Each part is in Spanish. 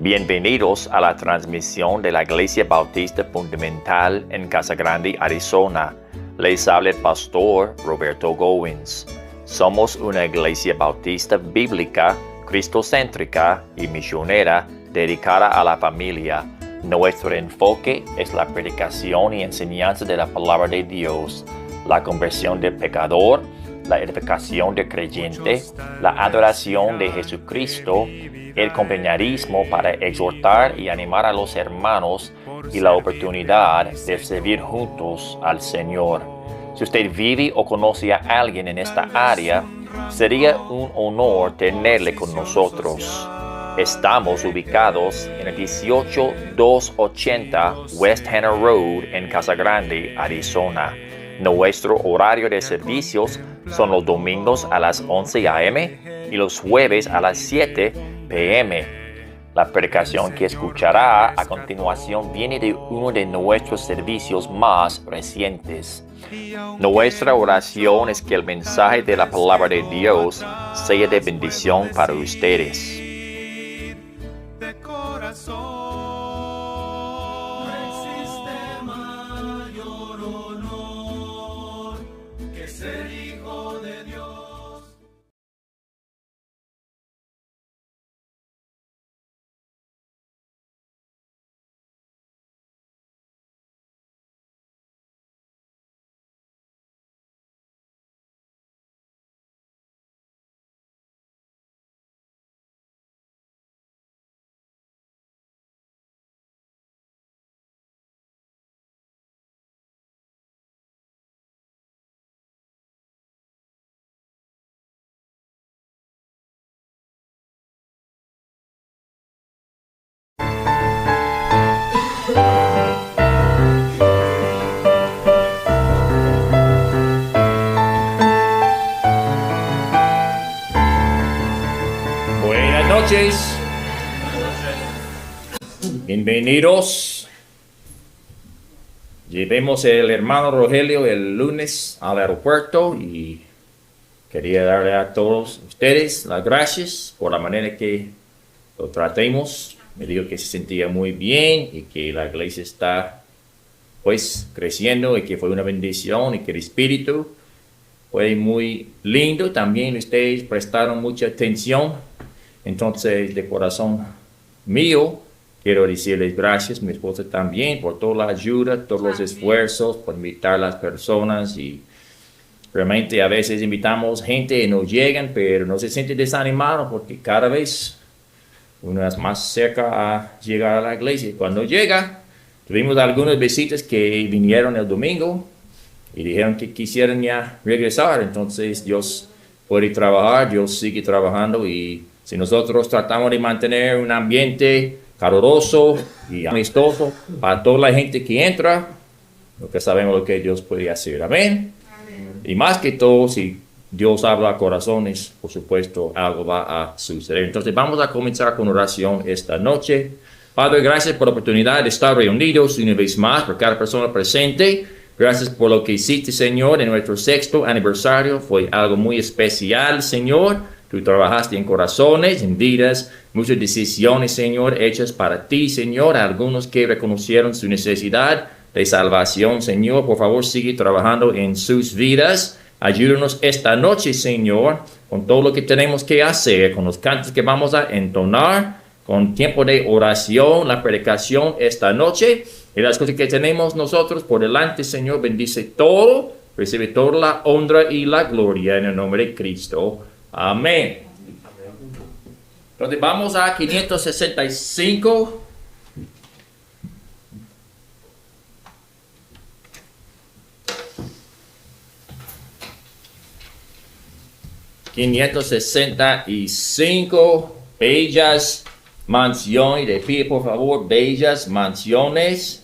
Bienvenidos a la transmisión de la Iglesia Bautista Fundamental en Casa Grande, Arizona. Les habla el pastor Roberto Goins. Somos una iglesia bautista bíblica, cristocéntrica y misionera dedicada a la familia. Nuestro enfoque es la predicación y enseñanza de la palabra de Dios, la conversión del pecador, la edificación del creyente, la adoración de Jesucristo, el compañerismo para exhortar y animar a los hermanos y la oportunidad de servir juntos al Señor. Si usted vive o conoce a alguien en esta área, sería un honor tenerle con nosotros. Estamos ubicados en el 18280 West Hannah Road en Casa Grande, Arizona. Nuestro horario de servicios son los domingos a las 11 a.m. y los jueves a las 7 p.m. La predicación que escuchará a continuación viene de uno de nuestros servicios más recientes. Nuestra oración es que el mensaje de la palabra de Dios sea de bendición para ustedes. Buenas noches. Bienvenidos. Llevemos el hermano Rogelio el lunes al aeropuerto y quería darle a todos ustedes las gracias por la manera que lo tratemos. Me dijo que se sentía muy bien y que la iglesia está pues creciendo y que fue una bendición y que el espíritu fue muy lindo. También ustedes prestaron mucha atención. Entonces, de corazón mío, quiero decirles gracias, mi esposa también, por toda la ayuda, todos los esfuerzos, por invitar a las personas. Y realmente a veces invitamos gente y no llegan, pero no se siente desanimado porque cada vez uno es más cerca a llegar a la iglesia. Cuando llega, tuvimos algunas visitas que vinieron el domingo y dijeron que quisieran ya regresar. Entonces, Dios puede trabajar, Dios sigue trabajando y si nosotros tratamos de mantener un ambiente caluroso y amistoso para toda la gente que entra, lo que sabemos lo que Dios puede hacer. Amén. Y más que todo, si Dios habla a corazones, por supuesto, algo va a suceder. Entonces vamos a comenzar con oración esta noche. Padre, gracias por la oportunidad de estar reunidos una vez más, por cada persona presente. Gracias por lo que hiciste, Señor, en nuestro 6º aniversario. Fue algo muy especial, Señor. Tú trabajaste en corazones, en vidas, muchas decisiones, Señor, hechas para ti, Señor. Algunos que reconocieron su necesidad de salvación, Señor. Por favor, sigue trabajando en sus vidas. Ayúdanos esta noche, Señor, con todo lo que tenemos que hacer, con los cantos que vamos a entonar, con tiempo de oración, la predicación esta noche. Y las cosas que tenemos nosotros por delante, Señor, bendice todo. Recibe toda la honra y la gloria en el nombre de Cristo. Amén. Entonces vamos a 565. Bellas mansiones. De pie, por favor. Bellas mansiones.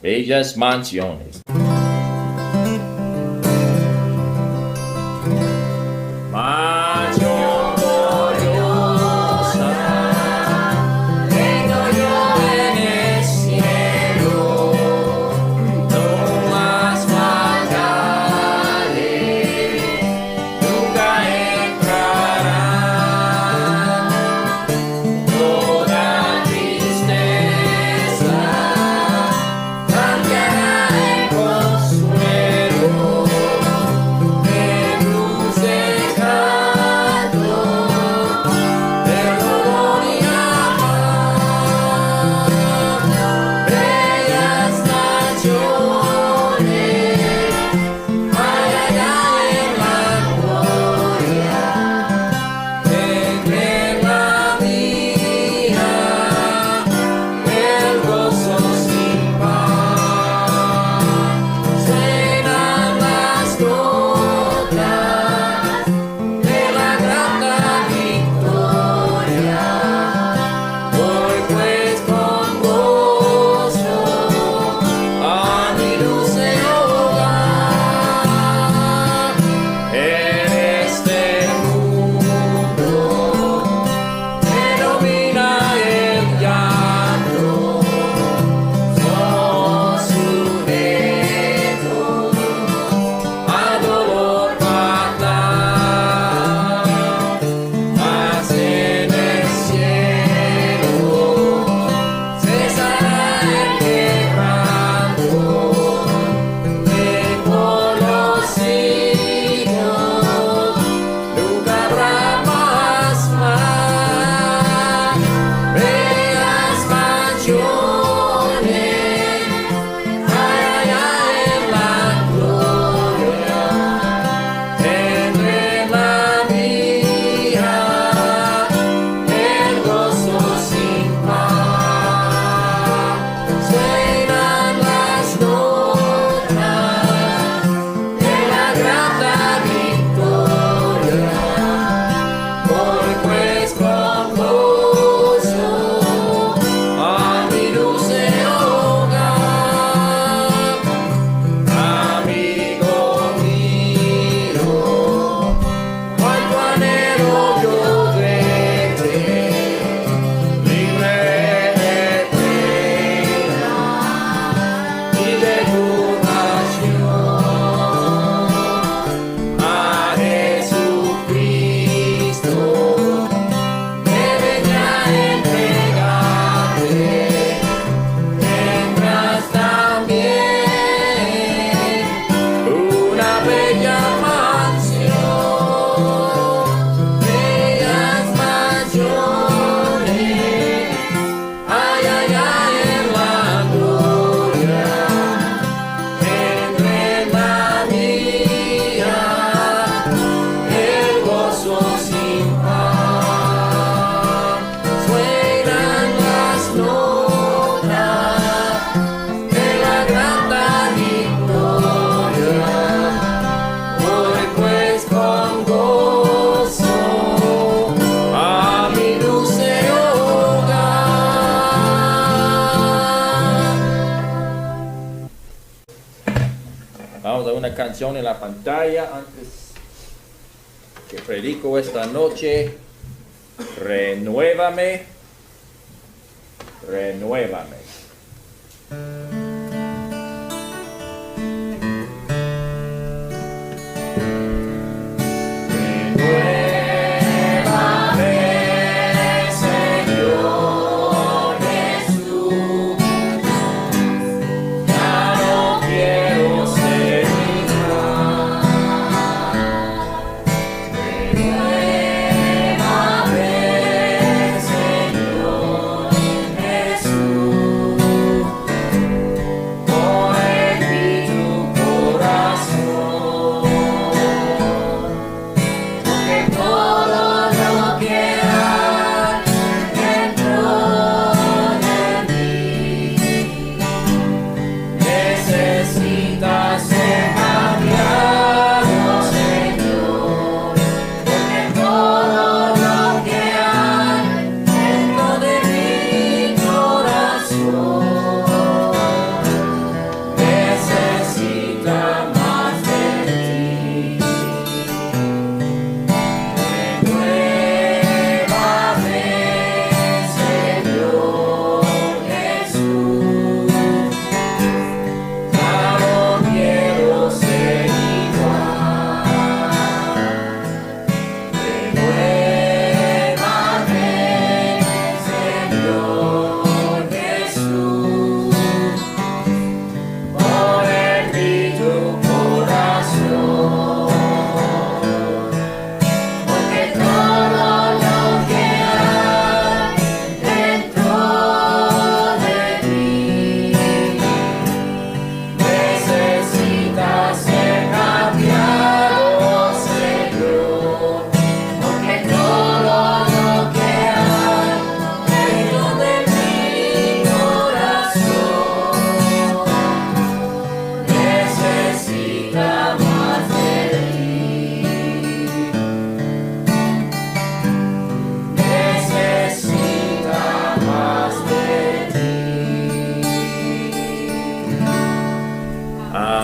Bellas mansiones. Toda canción en la pantalla antes que predico esta noche. Renuévame, renuévame.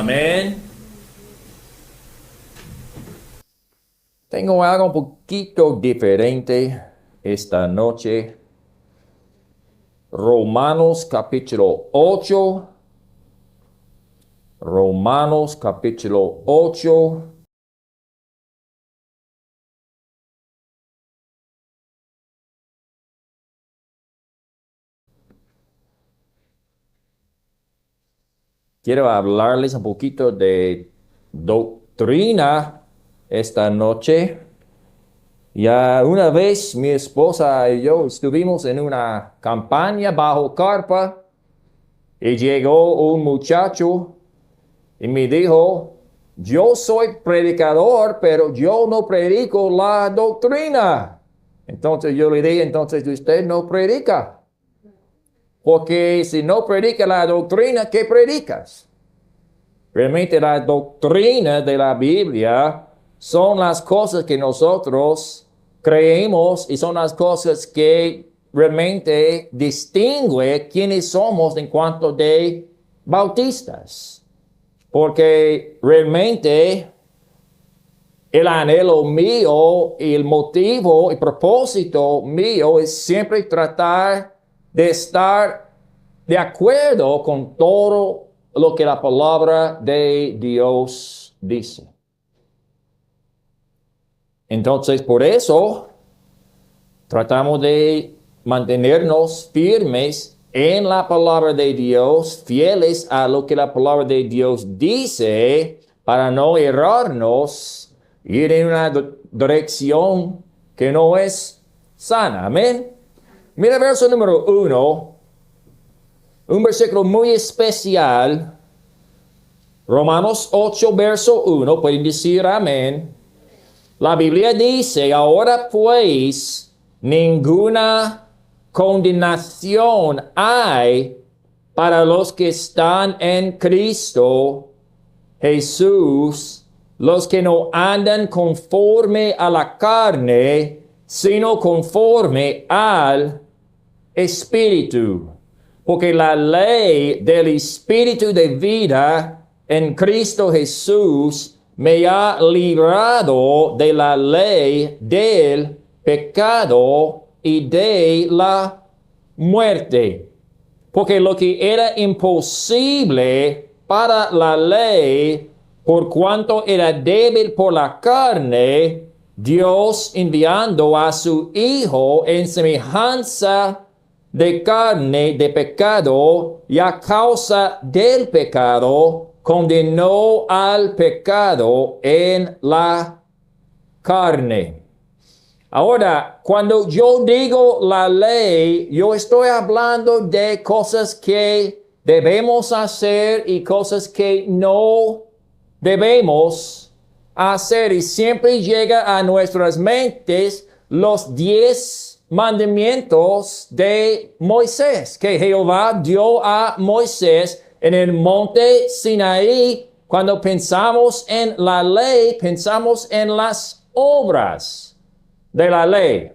Amén. Tengo algo un poquito diferente esta noche. Romanos capítulo 8. Romanos capítulo 8. Quiero hablarles un poquito de doctrina esta noche. Ya una vez mi esposa y yo estuvimos en una campaña bajo carpa y llegó un muchacho y me dijo, yo soy predicador, pero yo no predico la doctrina. Entonces yo le dije, entonces usted no predica. Porque si no predica la doctrina, ¿qué predicas? Realmente la doctrina de la Biblia son las cosas que nosotros creemos y son las cosas que realmente distinguen quiénes somos en cuanto de bautistas. Porque realmente el anhelo mío y el motivo y propósito mío es siempre tratar de estar de acuerdo con todo lo que la palabra de Dios dice. Entonces, por eso, tratamos de mantenernos firmes en la palabra de Dios, fieles a lo que la palabra de Dios dice, para no errarnos, ir en una dirección que no es sana. Amén. Mira verso número 1. Un versículo muy especial, Romanos 8, verso 1, pueden decir amén. La Biblia dice, ahora pues, ninguna condenación hay para los que están en Cristo Jesús, los que no andan conforme a la carne, sino conforme al Espíritu. Porque la ley del Espíritu de vida en Cristo Jesús me ha librado de la ley del pecado y de la muerte. Porque lo que era imposible para la ley, por cuanto era débil por la carne, Dios enviando a su Hijo en semejanza de carne de pecado y a causa del pecado, condenó al pecado en la carne. Ahora, cuando yo digo la ley, yo estoy hablando de cosas que debemos hacer y cosas que no debemos hacer. Y siempre llega a nuestras mentes los 10 mandamientos de Moisés, que Jehová dio a Moisés en el monte Sinaí. Cuando pensamos en la ley, pensamos en las obras de la ley.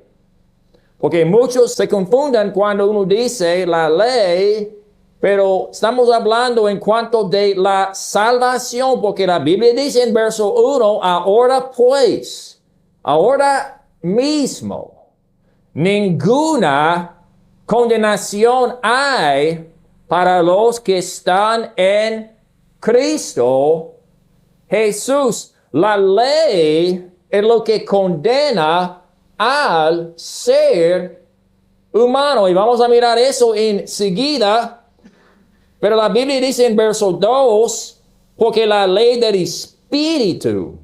Porque muchos se confunden cuando uno dice la ley, pero estamos hablando en cuanto de la salvación, porque la Biblia dice en verso 1, ahora pues, ahora mismo, ninguna condenación hay para los que están en Cristo Jesús. La ley es lo que condena al ser humano. Y vamos a mirar eso enseguida. Pero la Biblia dice en verso 2, porque la ley del Espíritu.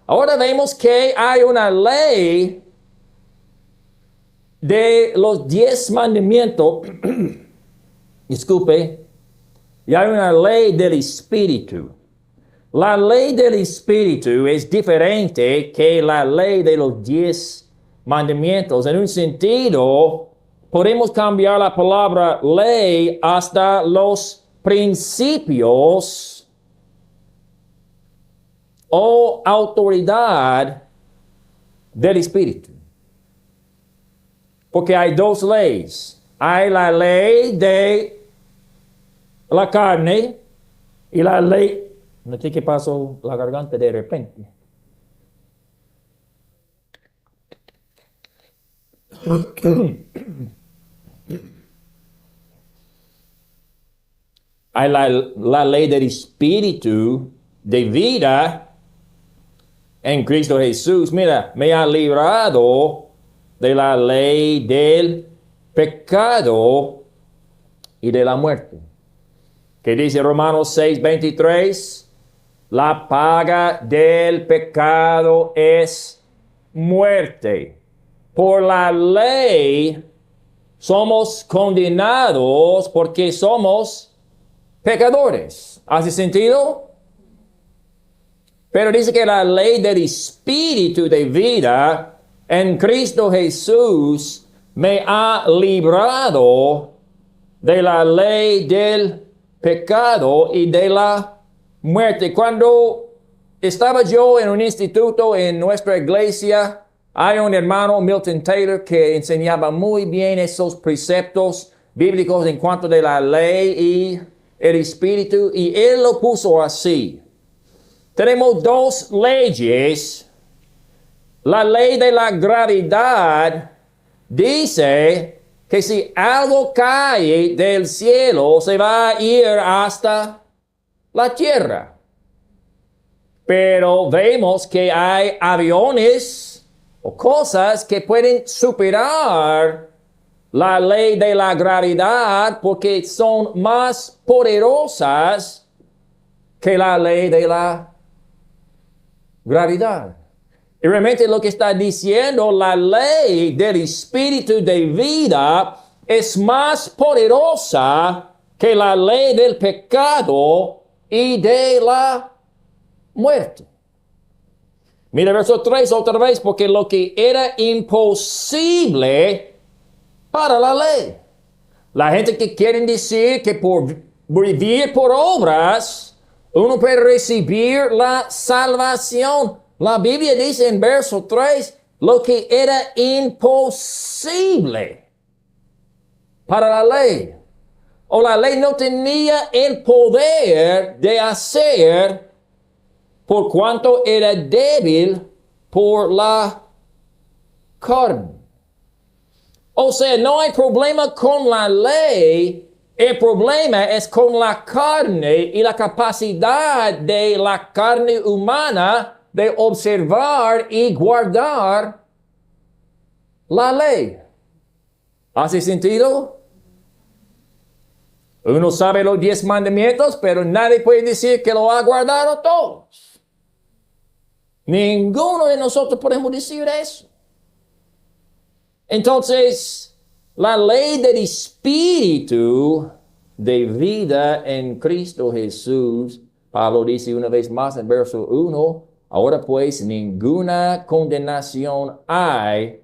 Ahora vemos que hay una ley de los 10 mandamientos. Disculpe. Y hay una ley del Espíritu. La ley del Espíritu es diferente que la ley de los 10 mandamientos. En un sentido, podemos cambiar la palabra ley hasta los principios o autoridad del Espíritu. Porque hay 2 leyes. Hay la ley de la carne y la ley... No sé qué pasó la garganta de repente. Hay la ley del Espíritu de vida en Cristo Jesús. Mira, me ha librado de la ley del pecado y de la muerte. Que dice Romanos 6:23, la paga del pecado es muerte. Por la ley somos condenados porque somos pecadores. ¿Hace sentido? Pero dice que la ley del Espíritu de vida en Cristo Jesús me ha librado de la ley del pecado y de la muerte. Cuando estaba yo en un instituto en nuestra iglesia, hay un hermano, Milton Taylor, que enseñaba muy bien esos preceptos bíblicos en cuanto de la ley y el Espíritu, y él lo puso así. Tenemos 2 leyes. La ley de la gravedad dice que si algo cae del cielo, se va a ir hasta la tierra. Pero vemos que hay aviones o cosas que pueden superar la ley de la gravedad porque son más poderosas que la ley de la gravedad. Y realmente lo que está diciendo la ley del Espíritu de vida es más poderosa que la ley del pecado y de la muerte. Mira verso 3 otra vez, porque lo que era imposible para la ley. La gente que quieren decir que por vivir por obras, uno puede recibir la salvación. La Biblia dice en verso 3, lo que era imposible para la ley. o la ley no tenía el poder de hacer por cuanto era débil por la carne. O sea, no hay problema con la ley, el problema es con la carne y la capacidad de la carne humana de observar y guardar la ley. ¿Hace sentido? Uno sabe los 10 mandamientos, pero nadie puede decir que lo ha guardado todos. Ninguno de nosotros podemos decir eso. Entonces, la ley del Espíritu de vida en Cristo Jesús, Pablo dice una vez más en verso 1, ahora pues ninguna condenación hay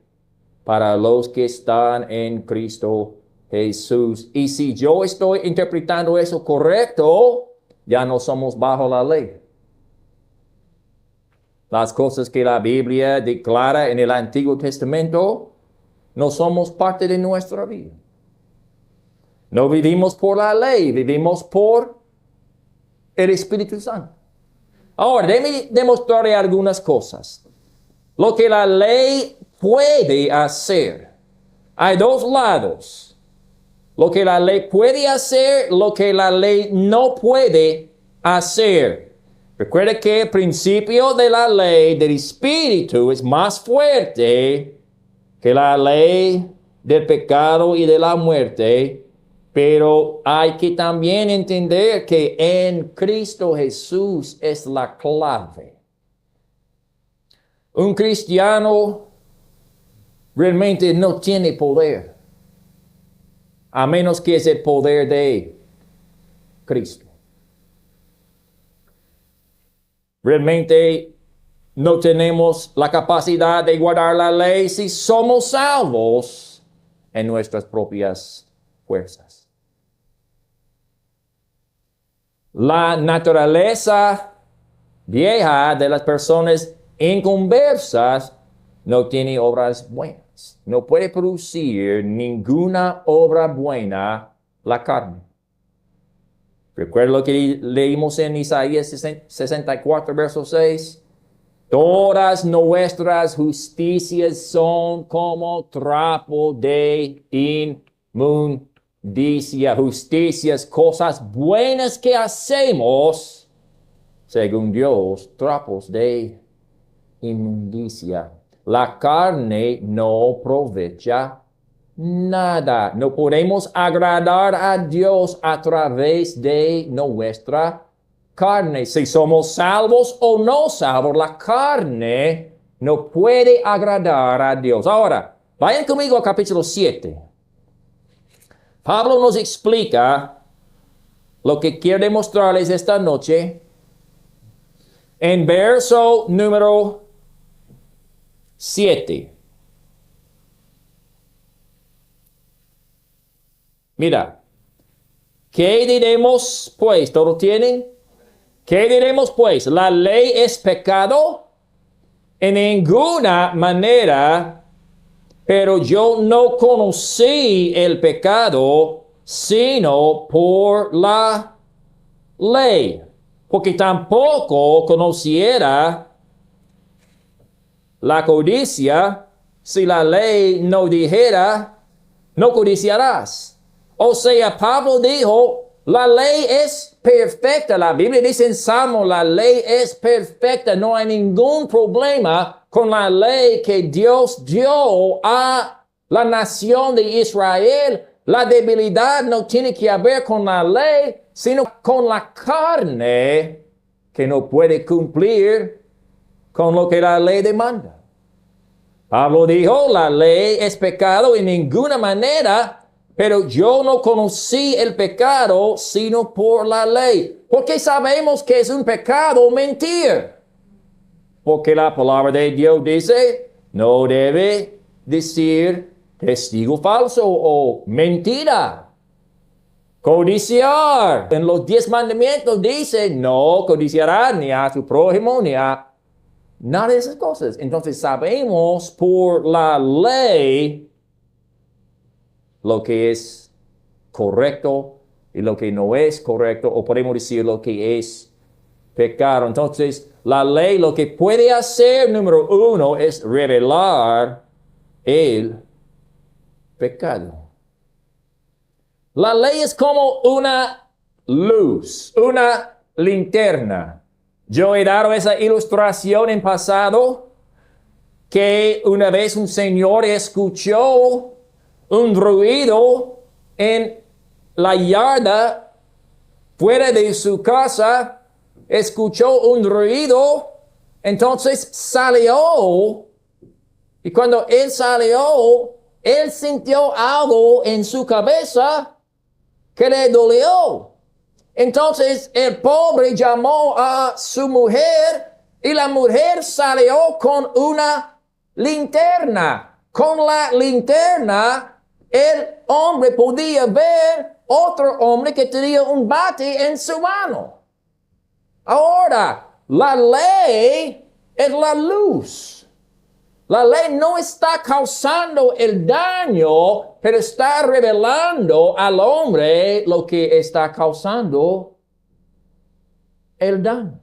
para los que están en Cristo Jesús. Y si yo estoy interpretando eso correcto, ya no somos bajo la ley. Las cosas que la Biblia declara en el Antiguo Testamento no somos parte de nuestra vida. No vivimos por la ley, vivimos por el Espíritu Santo. Ahora, déjeme demostrarle algunas cosas. Lo que la ley puede hacer. Hay dos lados. Lo que la ley puede hacer, lo que la ley no puede hacer. Recuerde que el principio de la ley del Espíritu es más fuerte que la ley del pecado y de la muerte, pero hay que también entender que en Cristo Jesús es la clave. Un cristiano realmente no tiene poder, a menos que es el poder de Cristo. Realmente no tenemos la capacidad de guardar la ley si somos salvos en nuestras propias fuerzas. La naturaleza vieja de las personas inconversas no tiene obras buenas. No puede producir ninguna obra buena la carne. Recuerda lo que leímos en Isaías 64, verso 6. Todas nuestras justicias son como trapo de inmundicia. Justicias, cosas buenas que hacemos, según Dios, trapos de inmundicia. La carne no aprovecha nada. No podemos agradar a Dios a través de nuestra carne. Si somos salvos o no salvos, la carne no puede agradar a Dios. Ahora, vayan conmigo al capítulo 7. Pablo nos explica lo que quiere demostrarles esta noche en verso número 7. Mira, ¿qué diremos pues? ¿Todos tienen? ¿Qué diremos pues? ¿La ley es pecado? En ninguna manera, pero yo no conocí el pecado sino por la ley, porque tampoco conociera la codicia si la ley no dijera, no codiciarás. O sea, Pablo dijo, la ley es perfecta. La Biblia dice en Salmo, la ley es perfecta. No hay ningún problema con la ley que Dios dio a la nación de Israel. La debilidad no tiene que ver con la ley, sino con la carne que no puede cumplir con lo que la ley demanda. Pablo dijo, la ley es pecado en ninguna manera, pero yo no conocí el pecado sino por la ley. ¿Por qué sabemos que es un pecado mentir? Porque la palabra de Dios dice, no debe decir testigo falso o mentira. Codiciar. En los 10 mandamientos dice, no codiciarás ni a tu prójimo ni a nada de esas cosas. Entonces sabemos por la ley lo que es correcto y lo que no es correcto, o podemos decir lo que es pecado. Entonces, la ley lo que puede hacer, número uno, es revelar el pecado. La ley es como una luz, una linterna. Yo he dado esa ilustración en pasado, que una vez un señor escuchó un ruido en la yarda fuera de su casa, escuchó un ruido, entonces salió, y cuando él salió, él sintió algo en su cabeza que le dolió. Entonces el pobre llamó a su mujer y la mujer salió con una linterna. Con la linterna el hombre podía ver otro hombre que tenía un bate en su mano. Ahora, la ley es la luz. La ley no está causando el daño, pero está revelando al hombre lo que está causando el daño.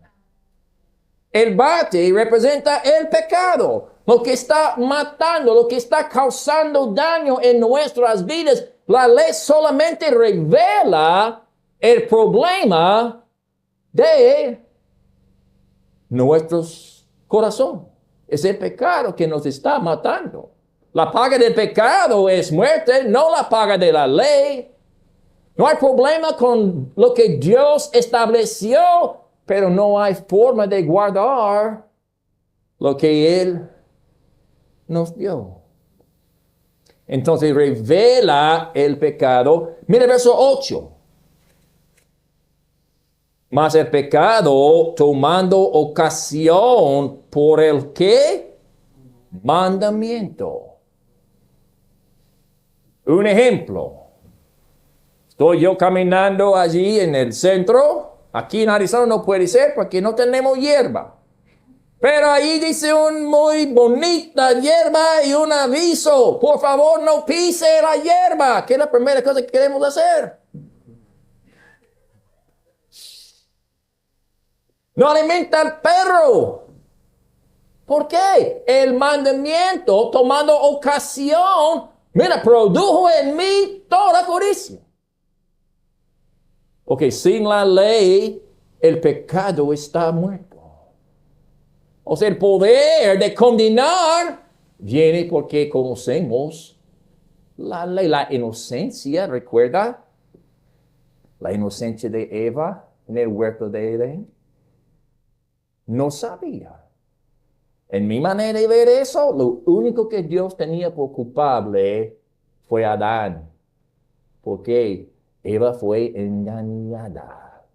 El bate representa el pecado, lo que está matando, lo que está causando daño en nuestras vidas. La ley solamente revela el problema de nuestros corazones. Es el pecado que nos está matando. La paga del pecado es muerte, no la paga de la ley. No hay problema con lo que Dios estableció, pero no hay forma de guardar lo que Él nos dio. Entonces revela el pecado. Mira el verso 8. Mas el pecado tomando ocasión por el ¿qué? Mandamiento. Un ejemplo. Estoy yo caminando allí en el centro. Aquí en Arizona no puede ser porque no tenemos hierba. Pero ahí dice un muy bonita hierba y un aviso. Por favor, no pise la hierba, que es la primera cosa que queremos hacer. No alimenta al perro. ¿Por qué? El mandamiento, tomando ocasión, mira, produjo en mí toda codicia. Porque sin la ley, el pecado está muerto. O sea, el poder de condenar viene porque conocemos la ley. La inocencia, ¿recuerda? La inocencia de Eva en el huerto de Edén. No sabía. En mi manera de ver eso, lo único que Dios tenía por culpable fue Adán. Porque Eva fue engañada.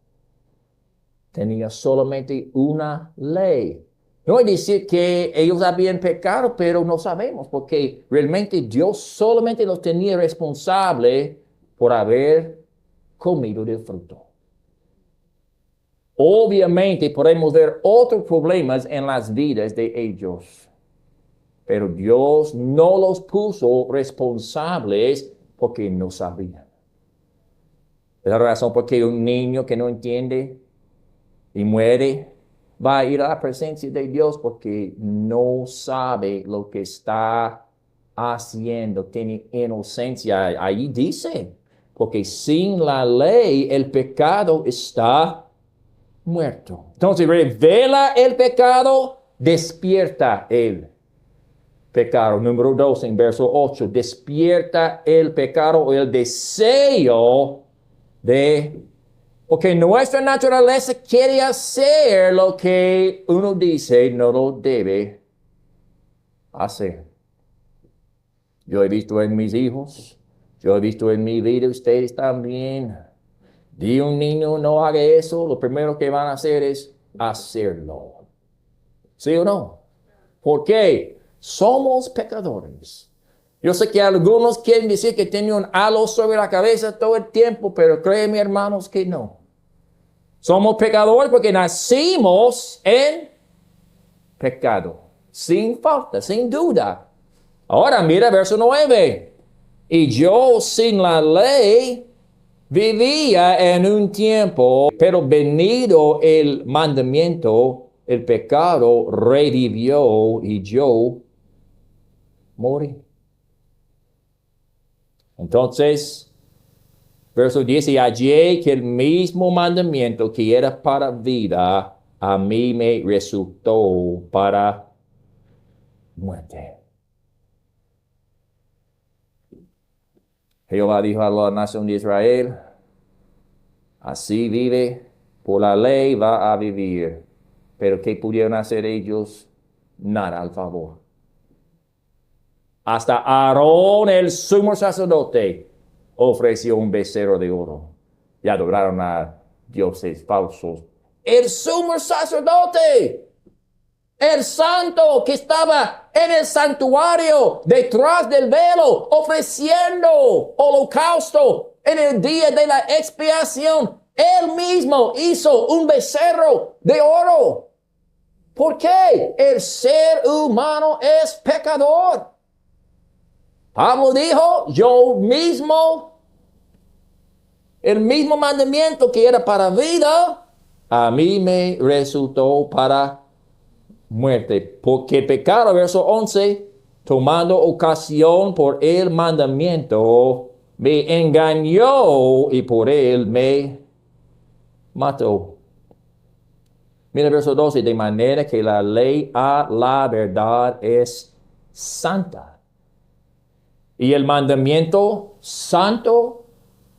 Tenía solamente una ley. No es decir que ellos habían pecado, pero no sabemos, porque realmente Dios solamente los tenía responsable por haber comido del fruto. Obviamente podemos ver otros problemas en las vidas de ellos, pero Dios no los puso responsables porque no sabían. Es la razón por qué un niño que no entiende y muere va a ir a la presencia de Dios porque no sabe lo que está haciendo, tiene inocencia. Ahí dice, porque sin la ley el pecado está muerto. Entonces revela el pecado, despierta el pecado. Número 2 en verso 8, despierta el pecado o el deseo de... Porque nuestra naturaleza quiere hacer lo que uno dice no lo debe hacer. Yo he visto en mis hijos, yo he visto en mi vida, ustedes también. Di un niño no haga eso, lo primero que van a hacer es hacerlo. ¿Sí o no? ¿Por qué? Somos pecadores. Yo sé que algunos quieren decir que tienen un halo sobre la cabeza todo el tiempo, pero créeme, hermanos, que no. Somos pecadores porque nacimos en pecado, sin falta, sin duda. Ahora mira verso 9. Y yo sin la ley vivía en un tiempo, pero venido el mandamiento, el pecado revivió y yo morí. Entonces, verso 10, y hallé que el mismo mandamiento que era para vida, a mí me resultó para muerte. Jehová dijo a la nación de Israel, así vive, por la ley va a vivir. Pero ¿qué pudieron hacer ellos? Nada al favor. Hasta Aarón, el sumo sacerdote, ofreció un becerro de oro y adoraron a dioses falsos. El sumo sacerdote, el santo que estaba en el santuario detrás del velo, ofreciendo holocausto en el día de la expiación, él mismo hizo un becerro de oro. ¿Por qué? El ser humano es pecador. Pablo dijo, yo mismo, el mismo mandamiento que era para vida, a mí me resultó para muerte. Porque el pecado, verso 11, tomando ocasión por el mandamiento, me engañó y por él me mató. Mira el verso 12, de manera que la ley a la verdad es santa. Y el mandamiento santo,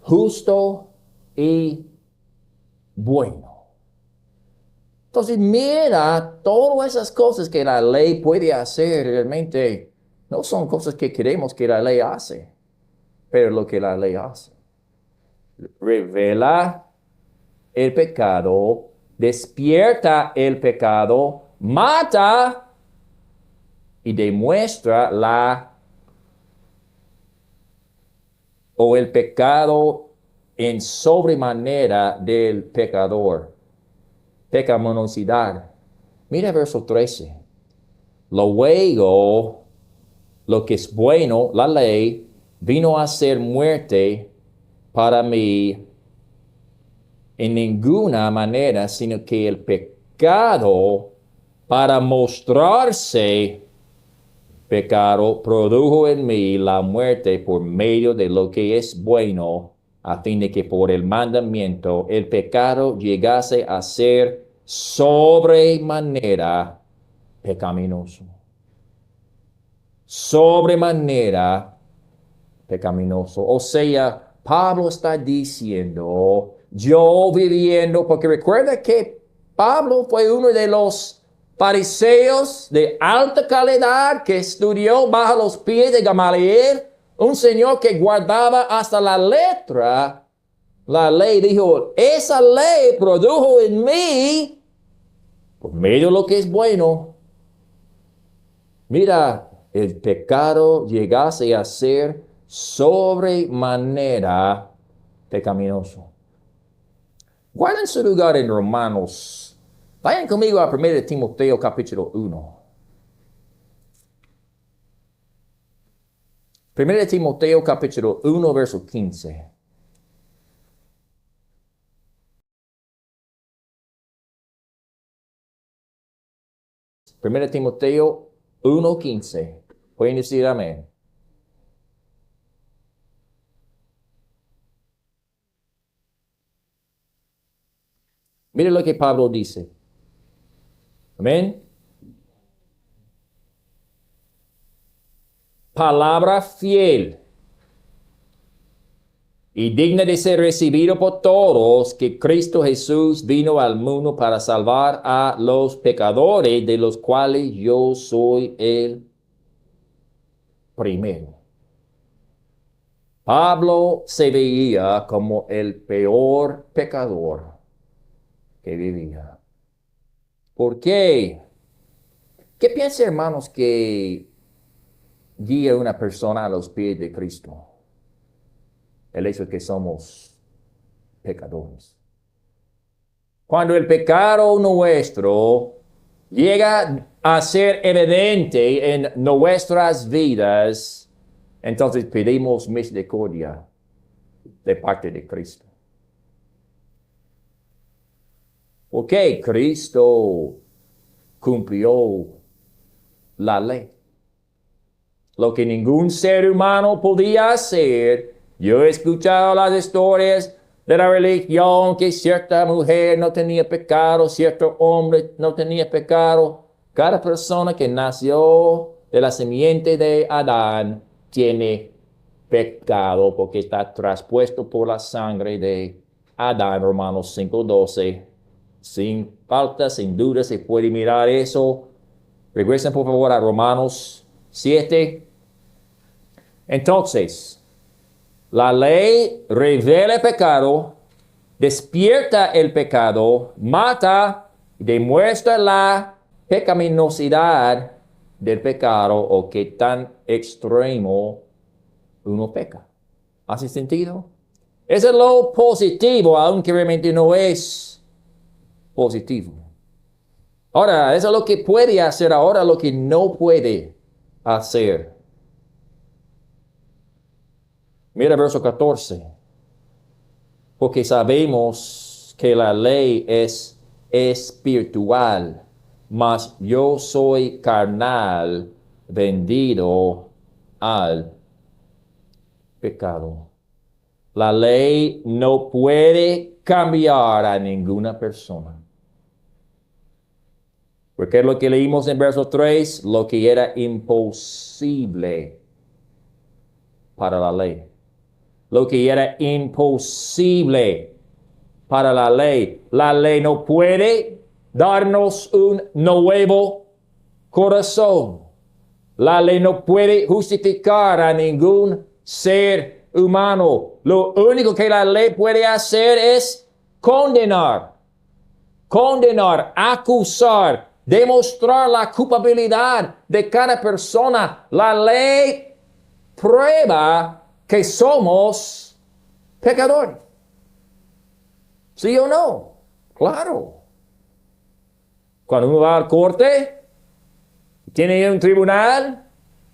justo y bueno. Entonces mira, todas esas cosas que la ley puede hacer realmente no son cosas que queremos que la ley hace, pero lo que la ley hace. Revela el pecado, despierta el pecado, mata y demuestra el pecado en sobremanera del pecador. Pecaminosidad. Mira verso 13. Luego, lo que es bueno, la ley, vino a ser muerte para mí en ninguna manera, sino que el pecado, para mostrarse pecado, produjo en mí la muerte por medio de lo que es bueno, a fin de que por el mandamiento el pecado llegase a ser sobremanera pecaminoso. Sobremanera pecaminoso. O sea, Pablo está diciendo, yo viviendo, porque recuerda que Pablo fue uno de los fariseos de alta calidad que estudió bajo los pies de Gamaliel, un señor que guardaba hasta la letra la ley. Dijo, esa ley produjo en mí, por medio de lo que es bueno, mira, el pecado llegase a ser sobremanera pecaminoso. Guarden su lugar en Romanos. Vayan conmigo a 1 Timoteo capítulo 1. 1 Timoteo capítulo 1 verso 15. Primera Timoteo 1:15. Pueden decir amén. Mire lo que Pablo dice. Amén. Palabra fiel y digna de ser recibido por todos, que Cristo Jesús vino al mundo para salvar a los pecadores, de los cuales yo soy el primero. Pablo se veía como el peor pecador que vivía. ¿Por qué? ¿Qué piensa, hermanos, que guía a una persona a los pies de Cristo? El hecho de que somos pecadores. Cuando el pecado nuestro llega a ser evidente en nuestras vidas, entonces pedimos misericordia. de parte de Cristo. Porque Cristo cumplió la ley. Lo que ningún ser humano podía hacer. Yo he escuchado las historias de la religión que cierta mujer no tenía pecado, cierto hombre no tenía pecado. Cada persona que nació de la simiente de Adán tiene pecado porque está traspuesto por la sangre de Adán, Romanos 5:12. Sin falta, sin duda, se puede mirar eso. Regresen por favor a Romanos 7. Entonces, la ley revela el pecado, despierta el pecado, mata y demuestra la pecaminosidad del pecado o qué tan extremo uno peca. ¿Hace sentido? Eso es lo positivo, aunque realmente no es positivo. Ahora, eso es lo que puede hacer, ahora lo que no puede hacer. Mira verso 14. Porque sabemos que la ley es espiritual, mas yo soy carnal, vendido al pecado. La ley no puede cambiar a ninguna persona. Porque es lo que leímos en verso 3, lo que era imposible para la ley. Lo que era imposible para la ley. La ley no puede darnos un nuevo corazón. La ley no puede justificar a ningún ser humano. Lo único que la ley puede hacer es condenar, acusar, demostrar la culpabilidad de cada persona. La ley prueba que somos pecadores. ¿Sí o no? Claro. Cuando uno va al corte, tiene un tribunal,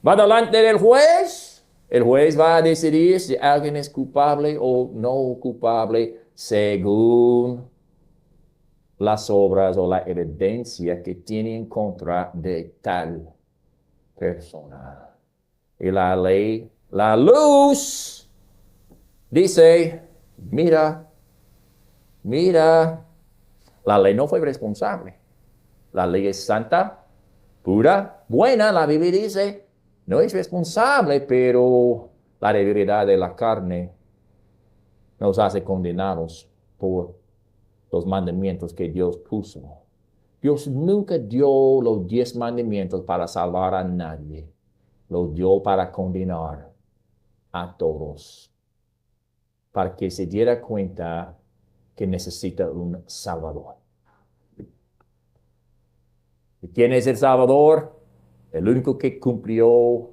va delante del juez, el juez va a decidir si alguien es culpable o no culpable según las obras o la evidencia que tiene en contra de tal persona. Y la ley, la luz, dice, mira, la ley no fue responsable. La ley es santa, pura, buena. La Biblia dice, no es responsable, pero la debilidad de la carne nos hace condenados por los mandamientos que Dios puso. Dios nunca dio los 10 mandamientos para salvar a nadie. Los dio para condenar a todos. Para que se diera cuenta que necesita un Salvador. ¿Y quién es el Salvador? El único que cumplió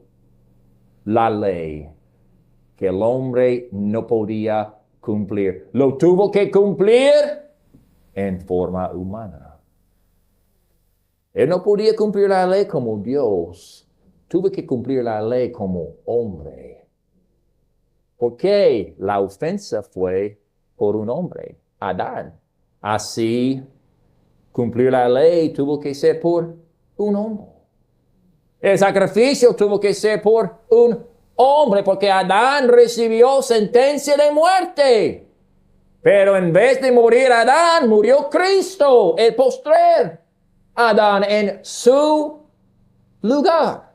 la ley que el hombre no podía cumplir. Lo tuvo que cumplir en forma humana. Él no podía cumplir la ley como Dios. Tuvo que cumplir la ley como hombre. Porque la ofensa fue por un hombre, Adán. Así, cumplir la ley tuvo que ser por un hombre. El sacrificio tuvo que ser por un hombre, porque Adán recibió sentencia de muerte. Pero en vez de morir Adán, murió Cristo, el postrer Adán, en su lugar.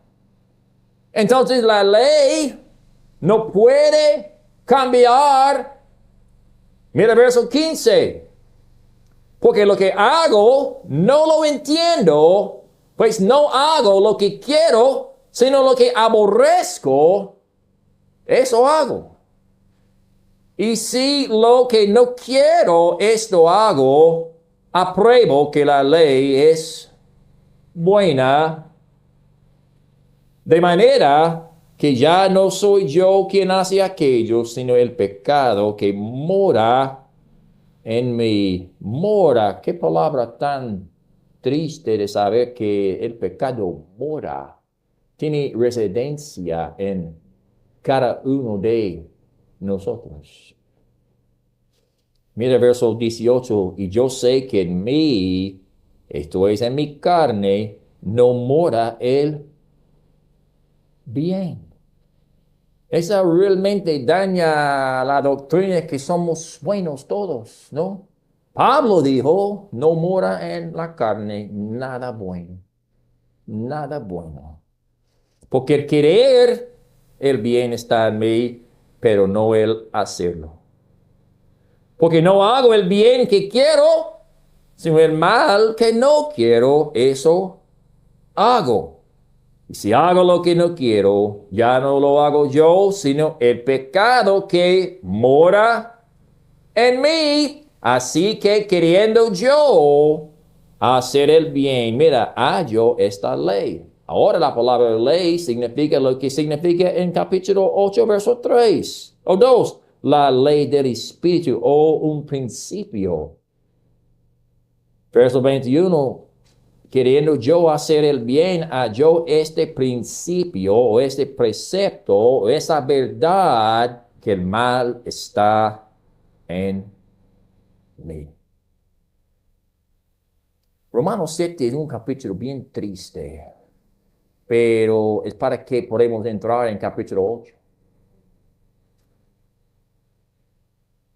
Entonces la ley no puede cambiar. Mira verso 15. Porque lo que hago no lo entiendo, pues no hago lo que quiero, sino lo que aborrezco, eso hago. Y si lo que no quiero, esto hago, apruebo que la ley es buena, de manera que ya no soy yo quien hace aquello, sino el pecado que mora en mí. Mora, qué palabra tan triste de saber que el pecado mora, tiene residencia en cada uno de nosotros. Mira el verso 18, y yo sé que en mí, esto es en mi carne, no mora el bien. Esa realmente daña la doctrina que somos buenos todos, ¿no? Pablo dijo, no mora en la carne nada bueno, nada bueno. Porque el querer el bien está en mí, pero no el hacerlo. Porque no hago el bien que quiero, sino el mal que no quiero, eso hago. Y si hago lo que no quiero, ya no lo hago yo, sino el pecado que mora en mí. Así que queriendo yo hacer el bien, mira, hallo esta ley. Ahora la palabra ley significa lo que significa en capítulo 8, verso 3 o 2. La ley del Espíritu o un principio. Verso 21. Queriendo yo hacer el bien, hallo este principio o este precepto o esa verdad que el mal está en mí. Romanos 7 es un capítulo bien triste, pero es para que podamos entrar en capítulo 8.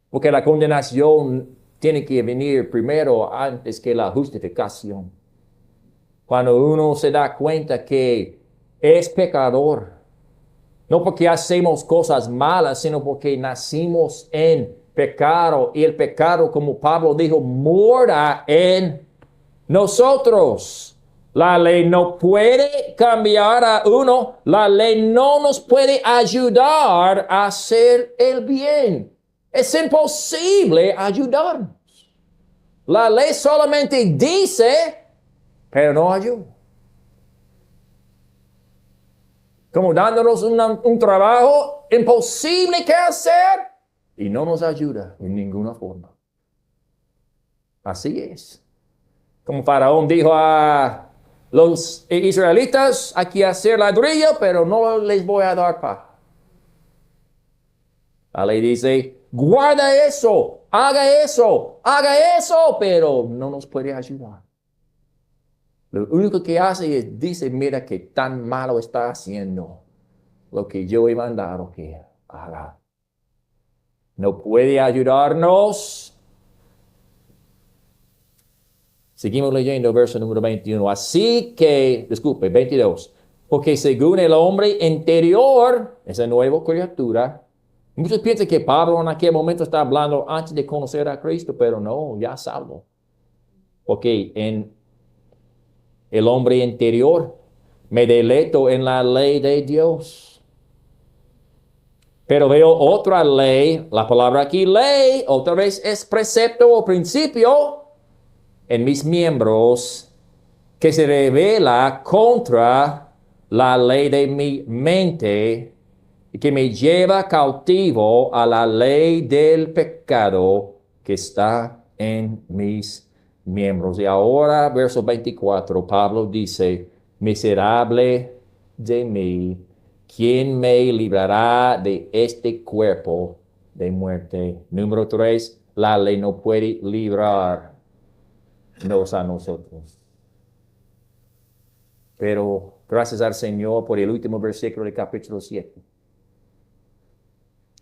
Porque la condenación tiene que venir primero antes que la justificación. Cuando uno se da cuenta que es pecador, no porque hacemos cosas malas, sino porque nacimos en pecado. Y el pecado, como Pablo dijo, mora en nosotros. La ley no puede cambiar a uno. La ley no nos puede ayudar a hacer el bien. Es imposible ayudarnos. La ley solamente dice, pero no ayuda. Como dándonos un trabajo imposible que hacer y no nos ayuda en ninguna forma. Así es. Como Faraón dijo a los israelitas, hay que hacer ladrillo, pero no les voy a dar paja. La ley dice, guarda eso, haga eso, pero no nos puede ayudar. Lo único que hace es, dice, mira que tan malo está haciendo lo que yo he mandado que haga. No puede ayudarnos. Seguimos leyendo verso número 21. Así que, 22. Porque según el hombre interior, esa nueva criatura, muchos piensan que Pablo en aquel momento está hablando antes de conocer a Cristo, pero no, ya salvo. Porque en el hombre interior me deleito en la ley de Dios. Pero veo otra ley, la palabra aquí ley, otra vez es precepto o principio en mis miembros que se revela contra la ley de mi mente y que me lleva cautivo a la ley del pecado que está en mis miembros. Y ahora, verso 24, Pablo dice, miserable de mí, ¿quién me librará de este cuerpo de muerte? Número 3, la ley no puede librarnos a nosotros. Pero gracias al Señor por el último versículo del capítulo 7.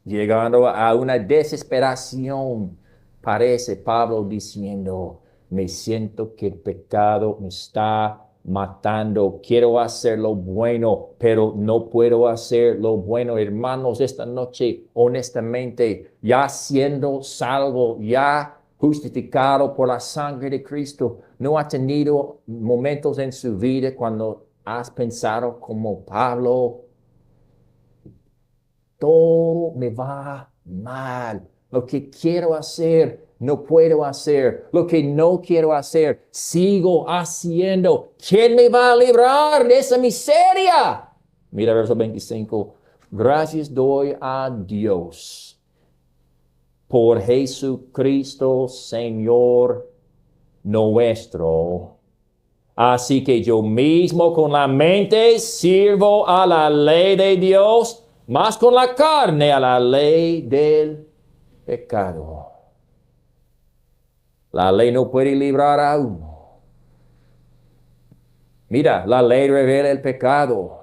Llegando a una desesperación, parece Pablo diciendo, me siento que el pecado me está matando, quiero hacer lo bueno, pero no puedo hacer lo bueno. Hermanos, esta noche, honestamente, ya siendo salvo, ya justificado por la sangre de Cristo, ¿no ha tenido momentos en su vida cuando has pensado como Pablo? Todo me va mal. Lo que quiero hacer, no puedo hacer. Lo que no quiero hacer, sigo haciendo. ¿Quién me va a librar de esa miseria? Mira verso 25. Gracias doy a Dios por Jesucristo, Señor nuestro. Así que yo mismo con la mente sirvo a la ley de Dios, Más con la carne a la ley del pecado. La ley no puede librar a uno. Mira, la ley revela el pecado.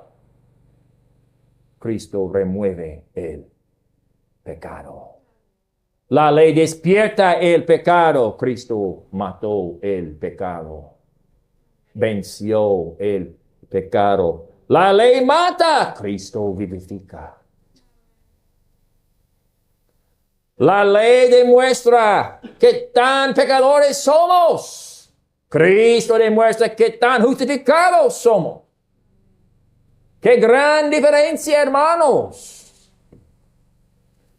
Cristo remueve el pecado. La ley despierta el pecado. Cristo mató el pecado. Venció el pecado. La ley mata. Cristo vivifica. La ley demuestra que tan pecadores somos. Cristo demuestra que tan justificados somos. ¡Qué gran diferencia, hermanos!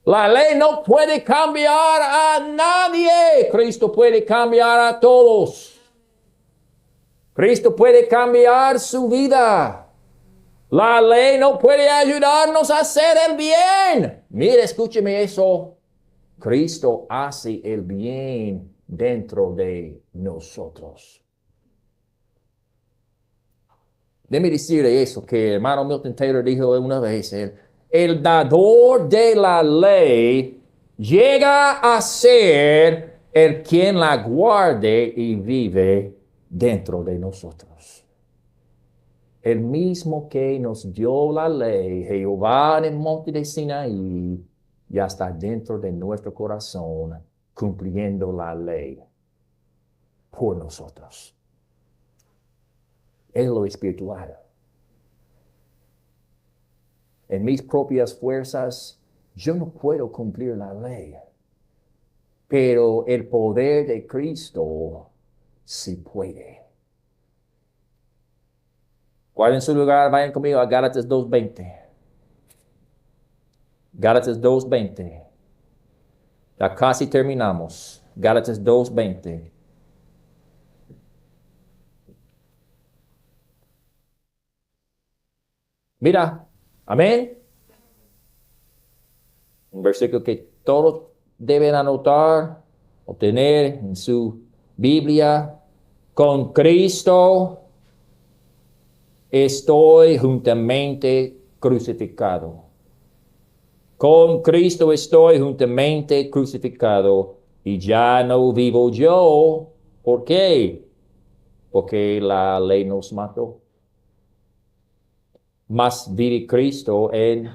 La ley no puede cambiar a nadie. Cristo puede cambiar a todos. Cristo puede cambiar su vida. La ley no puede ayudarnos a hacer el bien. Mire, escúcheme eso. Cristo hace el bien dentro de nosotros. Déjeme decirle eso que el hermano Milton Taylor dijo una vez. El dador de la ley llega a ser el quien la guarde y vive dentro de nosotros. El mismo que nos dio la ley, Jehová en el monte de Sinaí, ya está dentro de nuestro corazón, cumpliendo la ley por nosotros. Es lo espiritual. En mis propias fuerzas, yo no puedo cumplir la ley. Pero el poder de Cristo sí puede. Guarden su lugar, vayan conmigo a Gálatas 2:20. Gálatas 2:20. Ya casi terminamos. Gálatas 2:20. Mira, amén. Un versículo que todos deben anotar o tener en su Biblia. Con Cristo estoy juntamente crucificado. Con Cristo estoy juntamente crucificado y ya no vivo yo. ¿Por qué? Porque la ley nos mató. Mas vive Cristo en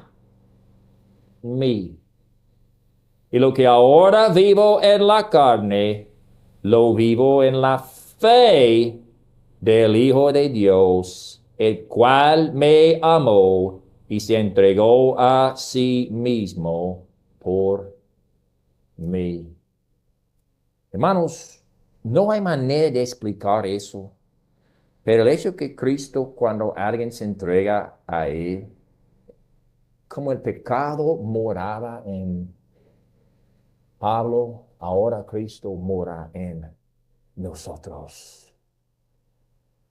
mí. Y lo que ahora vivo en la carne, lo vivo en la fe del Hijo de Dios, el cual me amó y se entregó a sí mismo por mí. Hermanos, no hay manera de explicar eso, pero el hecho que Cristo, cuando alguien se entrega a Él, como el pecado moraba en Pablo, ahora Cristo mora en nosotros.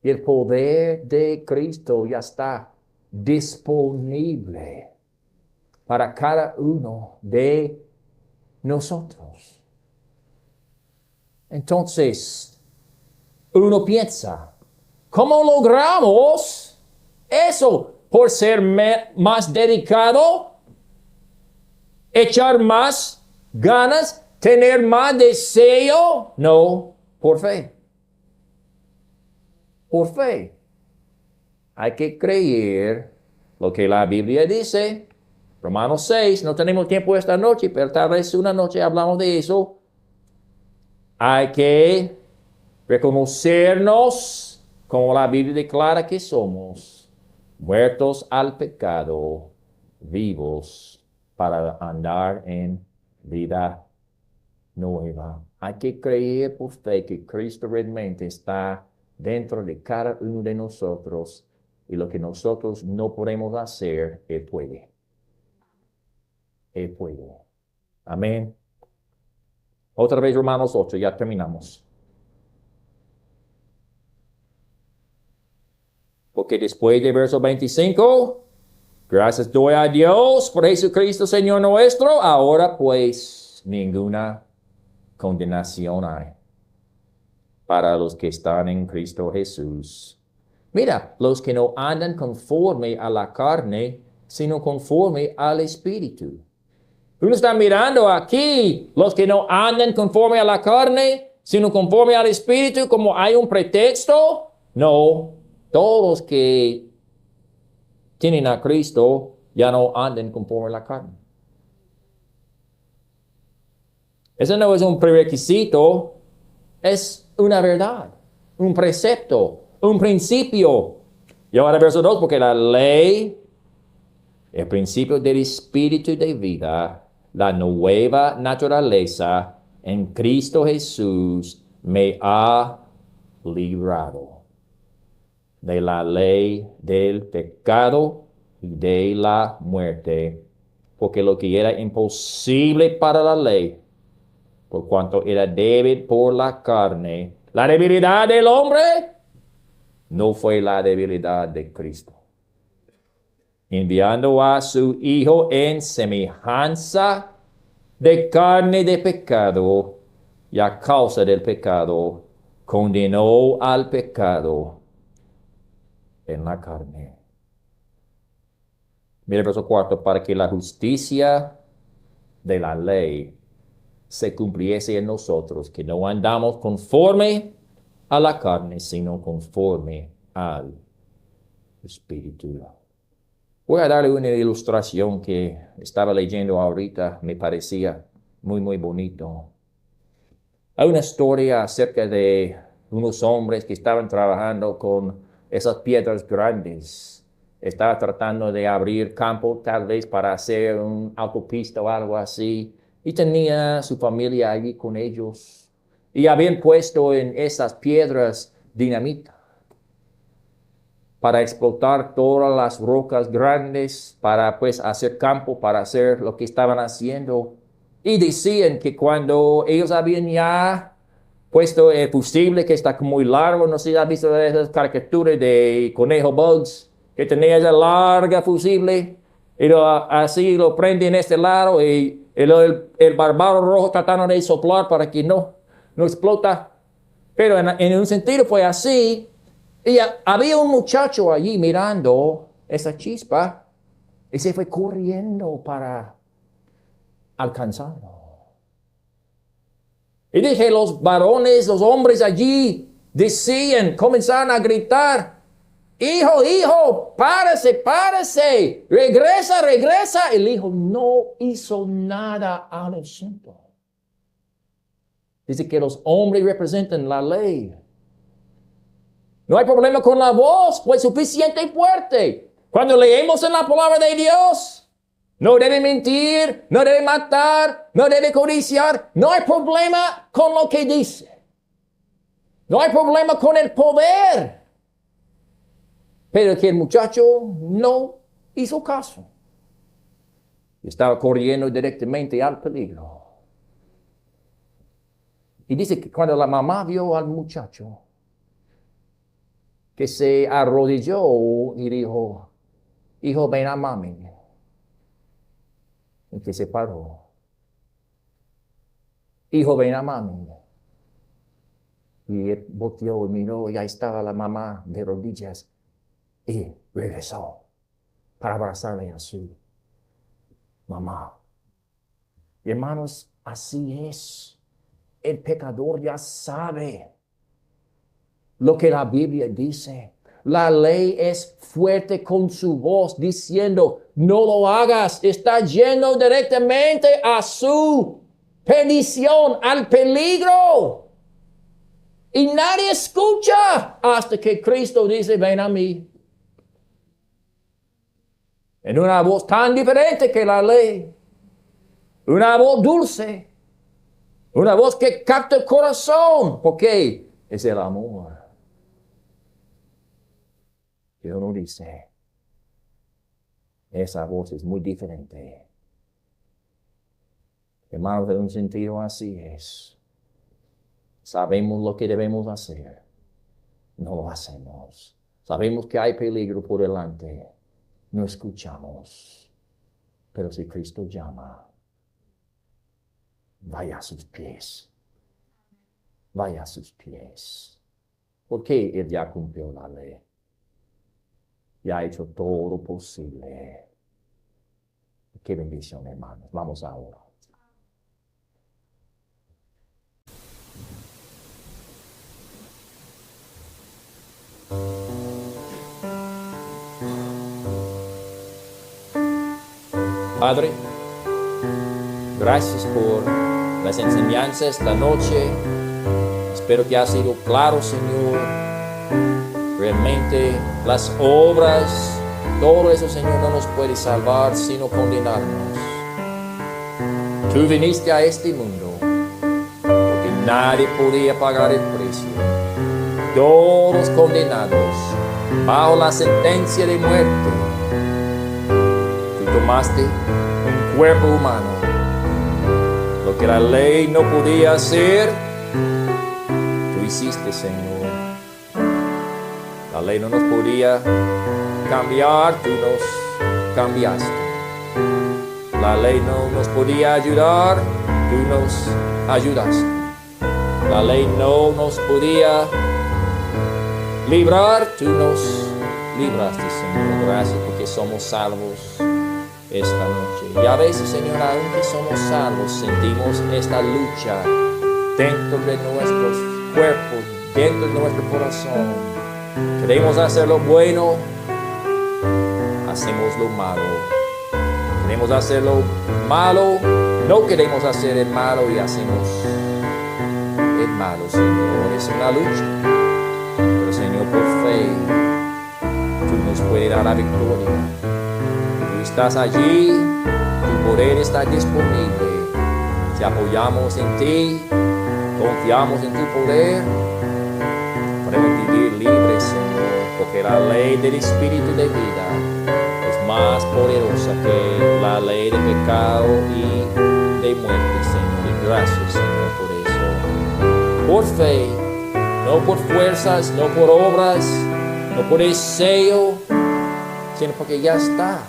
Y el poder de Cristo ya está disponible para cada uno de nosotros. Entonces, uno piensa, ¿cómo logramos eso? ¿Por ser más dedicado? ¿Echar más ganas? ¿Tener más deseo? No, por fe. Por fe. Hay que creer lo que la Biblia dice. Romanos 6, no tenemos tiempo esta noche, pero tal vez una noche hablamos de eso. Hay que reconocernos, como la Biblia declara que somos, muertos al pecado, vivos para andar en vida nueva. Hay que creer por fe que Cristo realmente está dentro de cada uno de nosotros y lo que nosotros no podemos hacer, Él puede. Él puede. Amén. Otra vez Romanos 8, ya terminamos. Porque después de verso 25, gracias doy a Dios por Jesucristo Señor nuestro, ahora pues ninguna condenación hay para los que están en Cristo Jesús. Mira, los que no andan conforme a la carne, sino conforme al Espíritu. Uno está mirando aquí los que no andan conforme a la carne, sino conforme al Espíritu, como hay un pretexto. No, todos que tienen a Cristo ya no andan conforme a la carne. Eso no es un prerequisito, es una verdad, un precepto, un principio. Y ahora verso 2, porque la ley, el principio del espíritu de vida, la nueva naturaleza en Cristo Jesús me ha librado de la ley del pecado y de la muerte, porque lo que era imposible para la ley, por cuanto era débil por la carne, la debilidad del hombre no fue la debilidad de Cristo. Enviando a su Hijo en semejanza de carne de pecado, y a causa del pecado, condenó al pecado en la carne. Mira el verso 4, para que la justicia de la ley se cumpliese en nosotros, que no andamos conforme a la carne, sino conforme al Espíritu. Voy a darle una ilustración que estaba leyendo ahorita, me parecía muy bonito. Hay una historia acerca de unos hombres que estaban trabajando con esas piedras grandes. Estaba tratando de abrir campo, tal vez para hacer una autopista o algo así. Y tenía su familia allí con ellos. Y habían puesto en esas piedras dinamita para explotar todas las rocas grandes, para pues hacer campo, para hacer lo que estaban haciendo. Y decían que cuando ellos habían ya puesto el fusible, que está muy largo, no sé si has visto esas caricaturas de conejo Bugs, que tenía esa larga fusible, y así lo prenden en este lado, y el bárbaro rojo tratando de soplar para que no explota. Pero en un sentido fue así. Y había un muchacho allí mirando esa chispa y se fue corriendo para alcanzarlo. Y dije, los varones, los hombres allí decían, comenzaron a gritar, hijo, párese, regresa. El hijo no hizo nada al asunto. Dice que los hombres representan la ley. No hay problema con la voz, fue suficiente y fuerte. Cuando leemos en la palabra de Dios, no debe mentir, no debe matar, no debe codiciar. No hay problema con lo que dice. No hay problema con el poder. Pero que el muchacho no hizo caso. Estaba corriendo directamente al peligro. Y dice que cuando la mamá vio al muchacho, que se arrodilló y dijo, hijo, ven a mami. Y que se paró. Hijo, ven a mami. Y él volteó y miró, y ahí estaba la mamá de rodillas. Y regresó para abrazarle a su mamá. Y hermanos, así es. El pecador ya sabe lo que la Biblia dice. La ley es fuerte con su voz diciendo, no lo hagas. Está yendo directamente a su perdición, al peligro. Y nadie escucha hasta que Cristo dice, ven a mí. En una voz tan diferente que la ley. Una voz dulce. Una voz que capta el corazón. Porque es el amor. Que uno dice, esa voz es muy diferente. Hermanos, en un sentido así es. Sabemos lo que debemos hacer. No lo hacemos. Sabemos que hay peligro por delante. No escuchamos. Pero si Cristo llama, vaya a sus pies. Vaya a sus pies. Porque Él ya cumplió la ley. Ya ha hecho todo posible. Qué bendición, hermanos. Vamos ahora. Padre, gracias por las enseñanzas esta noche. Espero que ha sido claro, Señor. Realmente las obras, todo eso, Señor, no nos puede salvar, sino condenarnos. Tú viniste a este mundo porque nadie podía pagar el precio. Todos condenados bajo la sentencia de muerte. Tú tomaste un cuerpo humano, lo que la ley no podía hacer, tú hiciste, Señor. La ley no nos podía cambiar, tú nos cambiaste. La ley no nos podía ayudar, tú nos ayudaste. La ley no nos podía librar, tú nos libraste, Señor. Gracias porque somos salvos esta noche. Y a veces, Señor, aunque somos salvos, sentimos esta lucha dentro de nuestros cuerpos, dentro de nuestro corazón. Queremos hacer lo bueno, hacemos lo malo. Queremos hacer lo malo, no queremos hacer el malo y hacemos el malo, Señor. Es una lucha. Pero, Señor, por fe, tú nos puedes dar la victoria. Tú estás allí, tu poder está disponible. Te apoyamos en ti, confiamos en tu poder. Podemos vivir libres, Señor, porque la ley del Espíritu de vida es más poderosa que la ley de pecado y de muerte, Señor. Y gracias, Señor, por eso. Por fe, no por fuerzas, no por obras, no por el sello, sino porque ya está.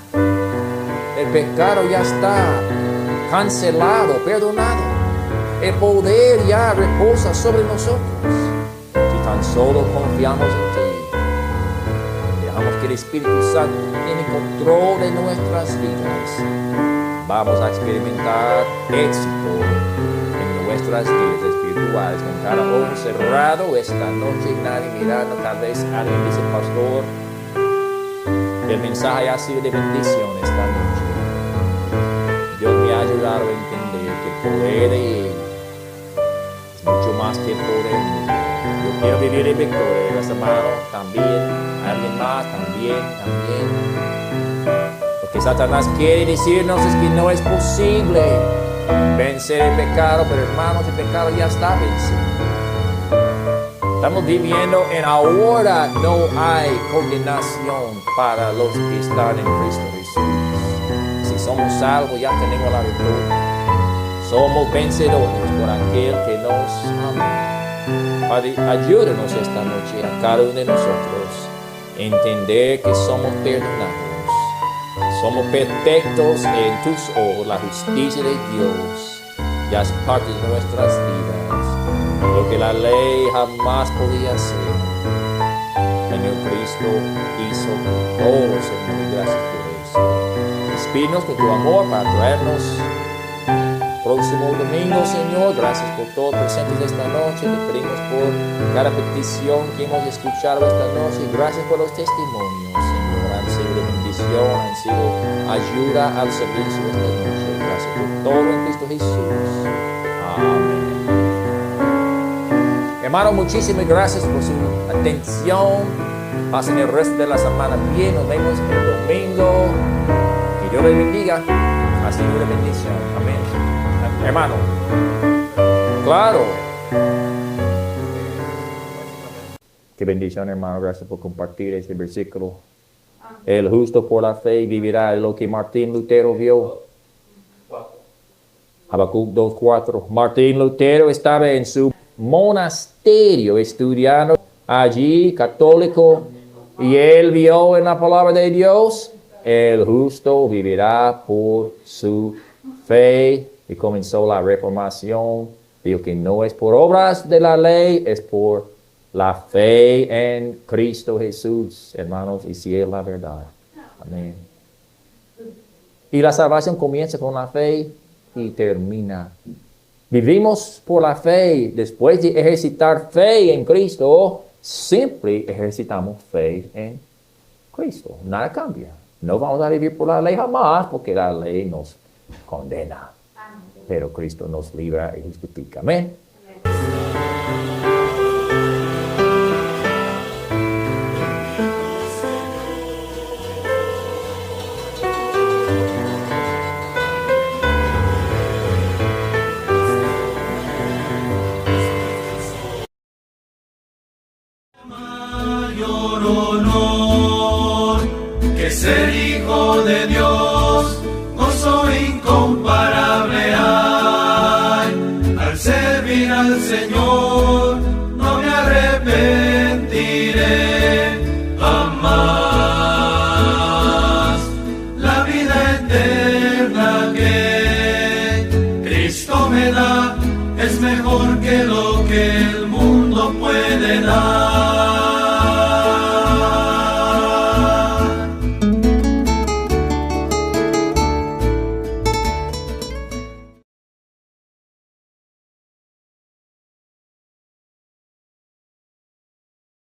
El pecado ya está cancelado, perdonado. El poder ya reposa sobre nosotros. Si tan solo confiamos en ti, dejamos que el Espíritu Santo tiene control de nuestras vidas, vamos a experimentar éxito en nuestras vidas espirituales, con cada ojo cerrado esta noche, nadie mirando. Tal vez alguien dice: pastor, el mensaje ha sido de bendición esta noche. Dios me ha ayudado a entender que el poder de Él es mucho más que el poder mío. Yo quiero vivir en victoria. Los hermanos también, alguien más también. Lo que Satanás quiere decirnos es que no es posible vencer el pecado, pero hermanos, el pecado ya está vencido. Estamos viviendo en ahora, no hay condenación para los que están en Cristo Jesús. Si somos salvos, ya tenemos la victoria. Somos vencedores por aquel que nos ama. Padre, ayúdanos esta noche a cada uno de nosotros a entender que somos perdonados. Somos perfectos en tus ojos. La justicia de Dios ya es parte de nuestras vidas. Lo que la ley jamás podía hacer, Señor Cristo hizo todo, Señor, y gracias por eso. Despídenos con tu amor para traernos próximo domingo, Señor. Gracias por todo presentes esta noche. Te pedimos por cada petición que hemos escuchado esta noche. Gracias por los testimonios, Señor. Han sido de bendición, han sido ayuda al servicio esta noche. Gracias por todo en Cristo Jesús. Amén. Hermano, muchísimas gracias por su atención. Pasen el resto de la semana bien. Nos vemos el domingo. Que Dios les bendiga. Ha sido de bendición. Amén. Hermano, claro. Qué bendición, hermano. Gracias por compartir este versículo. El justo por la fe vivirá, lo que Martín Lutero vio. Habacuc 2:4. Martín Lutero estaba en su monasterio estudiando allí, católico, y él vio en la palabra de Dios: el justo vivirá por su fe. Y comenzó la reformación. Dijo que no es por obras de la ley, es por la fe en Cristo Jesús, hermanos, y si es la verdad. Amén. Y la salvación comienza con la fe y termina. Vivimos por la fe. Después de ejercitar fe en Cristo, siempre ejercitamos fe en Cristo. Nada cambia. No vamos a vivir por la ley jamás, porque la ley nos condena. Pero Cristo nos libra y justifica. Amén. Mayor honor que ser hijo de Dios, gozo incomparable hay. Al servir al Señor no me arrepentiré jamás. La vida eterna que Cristo me da es mejor que lo